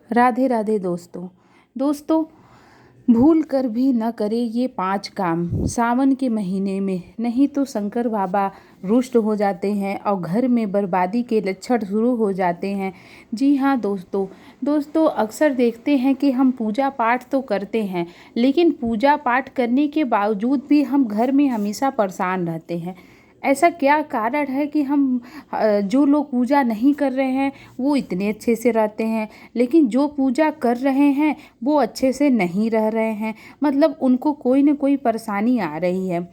राधे राधे दोस्तों। दोस्तों, भूल कर भी न करें ये 5 काम सावन के महीने में, नहीं तो शंकर बाबा रुष्ट हो जाते हैं और घर में बर्बादी के लक्षण शुरू हो जाते हैं। जी हाँ दोस्तों, अक्सर देखते हैं कि हम पूजा पाठ तो करते हैं, लेकिन पूजा पाठ करने के बावजूद भी हम घर में हमेशा परेशान रहते हैं। ऐसा क्या कारण है कि हम जो लोग पूजा नहीं कर रहे हैं वो इतने अच्छे से रहते हैं, लेकिन जो पूजा कर रहे हैं वो अच्छे से नहीं रह रहे हैं। मतलब उनको कोई ना कोई परेशानी आ रही है।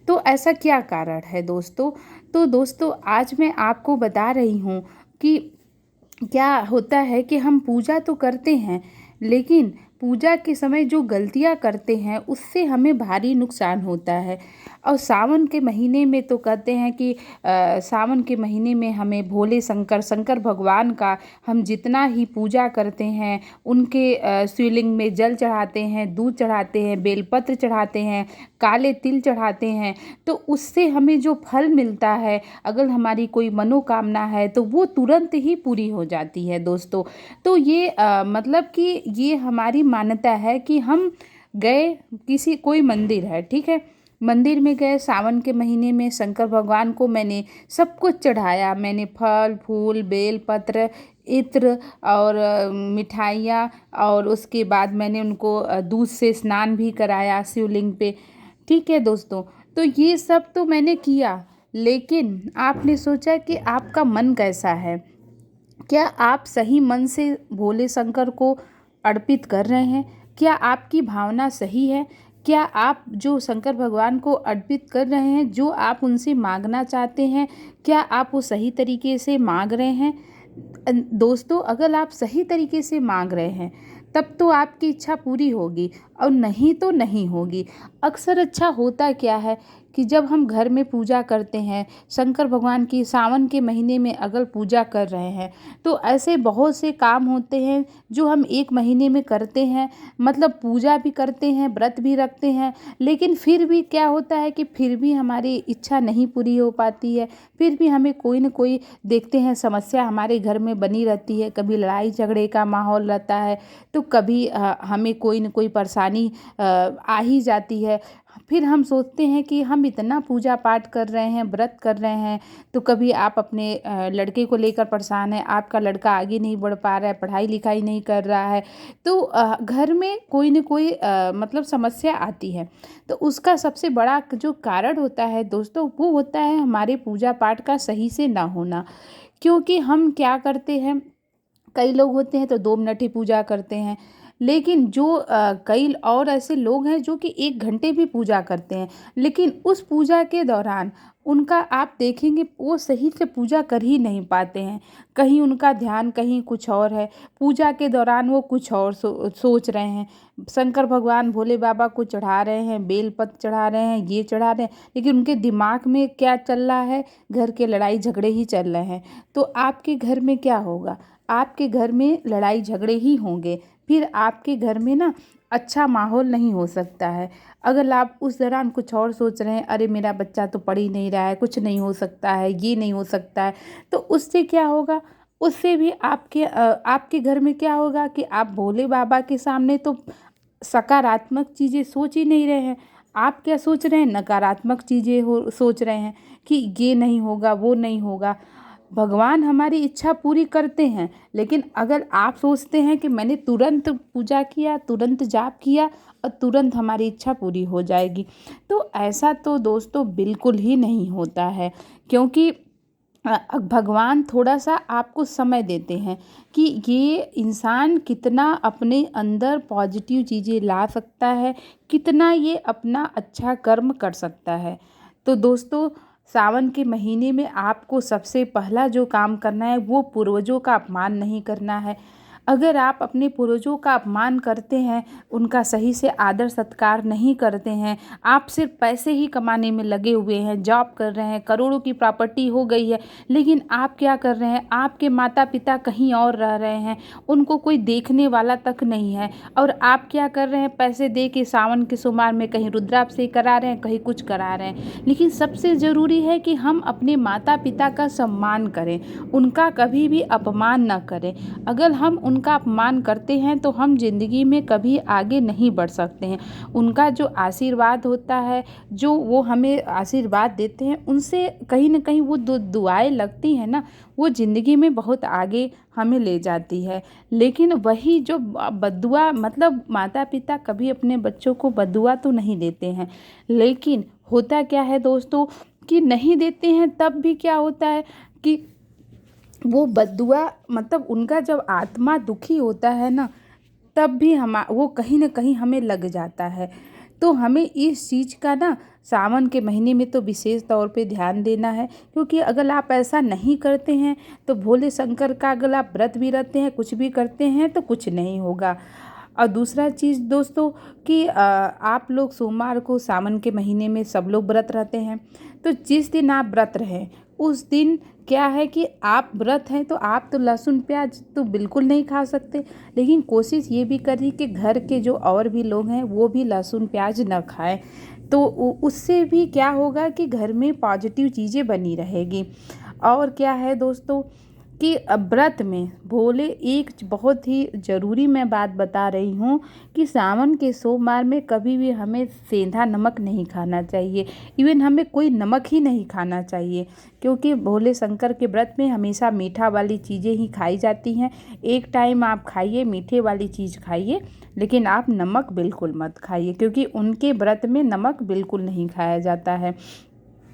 तो ऐसा क्या कारण है दोस्तों? तो दोस्तों, आज मैं आपको बता रही हूँ कि क्या होता है कि हम पूजा तो करते हैं, लेकिन पूजा के समय जो गलतियाँ करते हैं उससे हमें भारी नुकसान होता है। और सावन के महीने में तो कहते हैं कि सावन के महीने में हमें भोले शंकर भगवान का हम जितना ही पूजा करते हैं, उनके शिवलिंग में जल चढ़ाते हैं, दूध चढ़ाते हैं, बेलपत्र चढ़ाते हैं, काले तिल चढ़ाते हैं, तो उससे हमें जो फल मिलता है, अगर हमारी कोई मनोकामना है तो वो तुरंत ही पूरी हो जाती है दोस्तों। तो ये मतलब कि ये हमारी मान्यता है कि हम गए, किसी कोई मंदिर है, ठीक है, मंदिर में गए सावन के महीने में, शंकर भगवान को मैंने सब कुछ चढ़ाया। मैंने फल फूल बेल पत्र इत्र और मिठाइयाँ, और उसके बाद मैंने उनको दूध से स्नान भी कराया शिवलिंग पे। ठीक है दोस्तों, तो ये सब तो मैंने किया, लेकिन आपने सोचा कि आपका मन कैसा है? क्या आप सही मन से भोले शंकर को अर्पित कर रहे हैं? क्या आपकी भावना सही है? क्या आप जो शंकर भगवान को अर्पित कर रहे हैं, जो आप उनसे मांगना चाहते हैं, क्या आप वो सही तरीके से मांग रहे हैं? दोस्तों, अगर आप सही तरीके से मांग रहे हैं तब तो आपकी इच्छा पूरी होगी, और नहीं तो नहीं होगी। अक्सर अच्छा होता क्या है कि जब हम घर में पूजा करते हैं, शंकर भगवान की सावन के महीने में अगर पूजा कर रहे हैं, तो ऐसे बहुत से काम होते हैं जो हम एक महीने में करते हैं। मतलब पूजा भी करते हैं, व्रत भी रखते हैं, लेकिन फिर भी क्या होता है कि फिर भी हमारी इच्छा नहीं पूरी हो पाती है। फिर भी हमें कोई न कोई देखते हैं समस्या हमारे घर में बनी रहती है। कभी लड़ाई झगड़े का माहौल रहता है, तो कभी हमें कोई न कोई परेशानी आ ही जाती है। फिर हम सोचते हैं कि हम इतना पूजा पाठ कर रहे हैं, व्रत कर रहे हैं, तो कभी आप अपने लड़के को लेकर परेशान हैं, आपका लड़का आगे नहीं बढ़ पा रहा है, पढ़ाई लिखाई नहीं कर रहा है, तो घर में कोई न कोई मतलब समस्या आती है। तो उसका सबसे बड़ा जो कारण होता है दोस्तों, वो होता है हमारे पूजा पाठ का सही से ना होना। क्योंकि हम क्या करते हैं, कई लोग होते हैं तो 2 मिनट ही पूजा करते हैं, लेकिन जो कई और ऐसे लोग हैं जो कि 1 घंटे भी पूजा करते हैं, लेकिन उस पूजा के दौरान उनका आप देखेंगे वो सही से पूजा कर ही नहीं पाते हैं। कहीं उनका ध्यान कहीं कुछ और है, पूजा के दौरान वो कुछ और सोच रहे हैं। शंकर भगवान भोले बाबा को चढ़ा रहे हैं, बेलपत्र चढ़ा रहे हैं, ये चढ़ा रहे हैं, लेकिन उनके दिमाग में क्या चल रहा है? घर के लड़ाई झगड़े ही चल रहे हैं। तो आपके घर में क्या होगा? आपके घर में लड़ाई झगड़े ही होंगे। फिर आपके घर में ना अच्छा माहौल नहीं हो सकता है। अगर आप उस दौरान कुछ और सोच रहे हैं, अरे मेरा बच्चा तो पढ़ ही नहीं रहा है, कुछ नहीं हो सकता है, ये नहीं हो सकता है, तो उससे क्या होगा? उससे भी आपके घर में क्या होगा कि आप भोले बाबा के सामने तो सकारात्मक चीज़ें सोच ही नहीं रहे हैं। आप क्या सोच रहे हैं? नकारात्मक चीज़ें हो सोच रहे हैं कि ये नहीं होगा, वो नहीं होगा। भगवान हमारी इच्छा पूरी करते हैं, लेकिन अगर आप सोचते हैं कि मैंने तुरंत पूजा किया, तुरंत जाप किया और तुरंत हमारी इच्छा पूरी हो जाएगी, तो ऐसा तो दोस्तों बिल्कुल ही नहीं होता है। क्योंकि भगवान थोड़ा सा आपको समय देते हैं कि ये इंसान कितना अपने अंदर पॉजिटिव चीज़ें ला सकता है, कितना ये अपना अच्छा कर्म कर सकता है। तो दोस्तों, सावन के महीने में आपको सबसे पहला जो काम करना है वो पूर्वजों का अपमान नहीं करना है। अगर आप अपने पूर्वजों का अपमान करते हैं, उनका सही से आदर सत्कार नहीं करते हैं, आप सिर्फ पैसे ही कमाने में लगे हुए हैं, जॉब कर रहे हैं, करोड़ों की प्रॉपर्टी हो गई है, लेकिन आप क्या कर रहे हैं? आपके माता पिता कहीं और रह रहे हैं, उनको कोई देखने वाला तक नहीं है, और आप क्या कर रहे हैं? पैसे दे के सावन के सोमवार में कहीं रुद्राभिषेक करा रहे हैं, कहीं कुछ करा रहे हैं। लेकिन सबसे ज़रूरी है कि हम अपने माता पिता का सम्मान करें, उनका कभी भी अपमान न करें। अगर हम उनका अपमान करते हैं तो हम ज़िंदगी में कभी आगे नहीं बढ़ सकते हैं। उनका जो आशीर्वाद होता है, जो वो हमें आशीर्वाद देते हैं, उनसे कहीं न कहीं वो दुआएँ लगती हैं ना, वो ज़िंदगी में बहुत आगे हमें ले जाती है। लेकिन वही जो बद्दुआ, मतलब माता-पिता कभी अपने बच्चों को बद्दुआ तो नहीं देते हैं, लेकिन होता क्या है दोस्तों कि नहीं देते हैं, तब भी क्या होता है कि वो बद्दुआ, मतलब उनका जब आत्मा दुखी होता है ना, तब भी वो कहीं न कहीं हमें लग जाता है। तो हमें इस चीज़ का ना सावन के महीने में तो विशेष तौर पे ध्यान देना है, क्योंकि अगर आप ऐसा नहीं करते हैं तो भोले शंकर का अगर आप व्रत भी रखते हैं, कुछ भी करते हैं, तो कुछ नहीं होगा। और दूसरा चीज़ दोस्तों कि आप लोग सोमवार को सावन के महीने में सब लोग व्रत रहते हैं, तो जिस दिन आप व्रत रहें उस दिन क्या है कि आप व्रत हैं तो आप तो लहसुन प्याज तो बिल्कुल नहीं खा सकते, लेकिन कोशिश ये भी करिए कि घर के जो और भी लोग हैं वो भी लहसुन प्याज न खाएं। तो उससे भी क्या होगा कि घर में पॉजिटिव चीज़ें बनी रहेगी। और क्या है दोस्तों कि व्रत में भोले एक बहुत ही ज़रूरी मैं बात बता रही हूँ कि सावन के सोमवार में कभी भी हमें सेंधा नमक नहीं खाना चाहिए। इवन हमें कोई नमक ही नहीं खाना चाहिए, क्योंकि भोले शंकर के व्रत में हमेशा मीठा वाली चीज़ें ही खाई जाती हैं। एक टाइम आप खाइए, मीठे वाली चीज़ खाइए, लेकिन आप नमक बिल्कुल मत खाइए, क्योंकि उनके व्रत में नमक बिल्कुल नहीं खाया जाता है।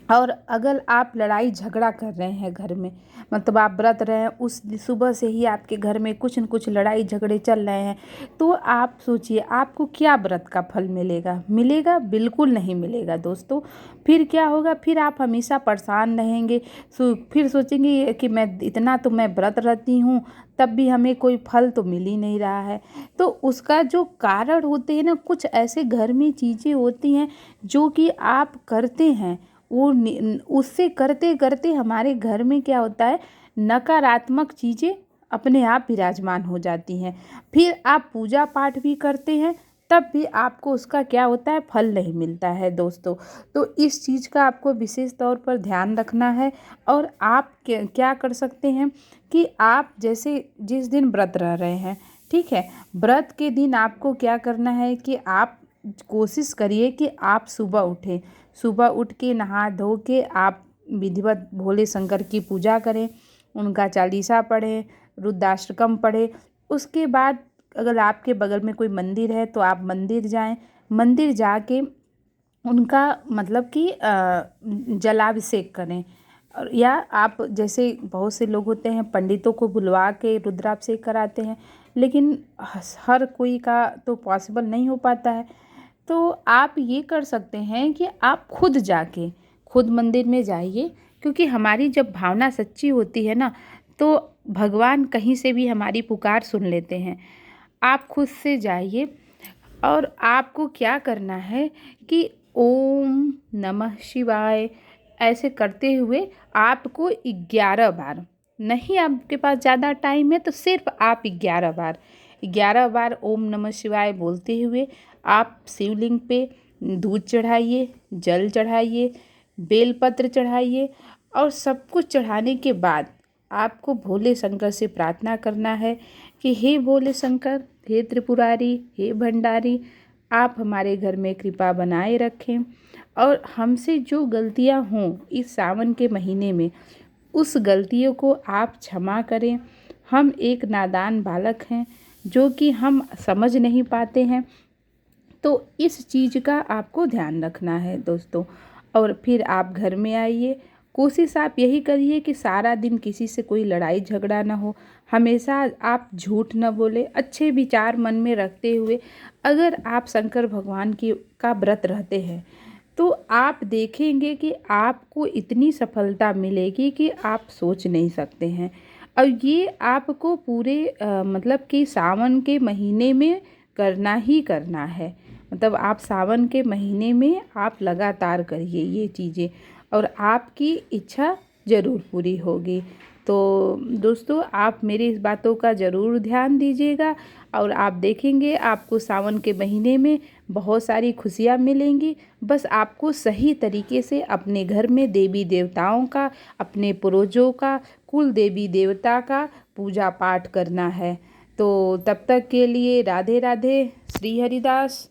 और अगर आप लड़ाई झगड़ा कर रहे हैं घर में, मतलब आप व्रत रहे हैं, उस सुबह से ही आपके घर में कुछ न कुछ लड़ाई झगड़े चल रहे हैं, तो आप सोचिए आपको क्या व्रत का फल मिलेगा? मिलेगा? बिल्कुल नहीं मिलेगा दोस्तों। फिर क्या होगा? फिर आप हमेशा परेशान रहेंगे। फिर सोचेंगे कि मैं व्रत रहती हूँ, तब भी हमें कोई फल तो मिल ही नहीं रहा है। तो उसका जो कारण होते हैं ना, कुछ ऐसे घर में चीज़ें होती हैं जो कि आप करते हैं, वो उससे करते करते हमारे घर में क्या होता है, नकारात्मक चीज़ें अपने आप विराजमान हो जाती हैं। फिर आप पूजा पाठ भी करते हैं, तब भी आपको उसका क्या होता है, फल नहीं मिलता है दोस्तों। तो इस चीज़ का आपको विशेष तौर पर ध्यान रखना है। और आप क्या कर सकते हैं कि आप जैसे जिस दिन व्रत रह रहे हैं, ठीक है, व्रत के दिन आपको क्या करना है कि आप कोशिश करिए कि आप सुबह उठें। सुबह उठ के नहा धो के आप विधिवत भोले शंकर की पूजा करें, उनका चालीसा पढ़ें, रुद्राष्टकम पढ़ें। उसके बाद अगर आपके बगल में कोई मंदिर है तो आप मंदिर जाएं। मंदिर जाके उनका मतलब कि जलाभिषेक करें। और या आप जैसे बहुत से लोग होते हैं पंडितों को बुलवा के रुद्राभिषेक कराते हैं, लेकिन हर कोई का तो पॉसिबल नहीं हो पाता है। तो आप ये कर सकते हैं कि आप खुद मंदिर में जाइए, क्योंकि हमारी जब भावना सच्ची होती है ना, तो भगवान कहीं से भी हमारी पुकार सुन लेते हैं। आप खुद से जाइए और आपको क्या करना है कि ओम नमः शिवाय ऐसे करते हुए आपको 11 बार, नहीं आपके पास ज़्यादा टाइम है तो सिर्फ आप 11 बार ओम नमः शिवाय बोलते हुए आप शिवलिंग पे दूध चढ़ाइए, जल चढ़ाइए, बेलपत्र चढ़ाइए। और सब कुछ चढ़ाने के बाद आपको भोले शंकर से प्रार्थना करना है कि हे भोले शंकर, हे त्रिपुरारी, हे भंडारी, आप हमारे घर में कृपा बनाए रखें और हमसे जो गलतियां हों इस सावन के महीने में, उस गलतियों को आप क्षमा करें। हम एक नादान बालक हैं जो कि हम समझ नहीं पाते हैं, तो इस चीज़ का आपको ध्यान रखना है दोस्तों। और फिर आप घर में आइए। कोशिश आप यही करिए कि सारा दिन किसी से कोई लड़ाई झगड़ा ना हो। हमेशा आप झूठ न बोले, अच्छे विचार मन में रखते हुए अगर आप शंकर भगवान की का व्रत रहते हैं, तो आप देखेंगे कि आपको इतनी सफलता मिलेगी कि आप सोच नहीं सकते हैं। और ये आपको पूरे मतलब कि सावन के महीने में करना ही करना है। मतलब आप सावन के महीने में आप लगातार करिए ये चीज़ें और आपकी इच्छा ज़रूर पूरी होगी। तो दोस्तों, आप मेरी इस बातों का ज़रूर ध्यान दीजिएगा और आप देखेंगे आपको सावन के महीने में बहुत सारी खुशियाँ मिलेंगी। बस आपको सही तरीके से अपने घर में देवी देवताओं का, अपने पूर्वजों का, कुल देवी देवता का पूजा पाठ करना है। तो तब तक के लिए राधे राधे। श्री हरिदास।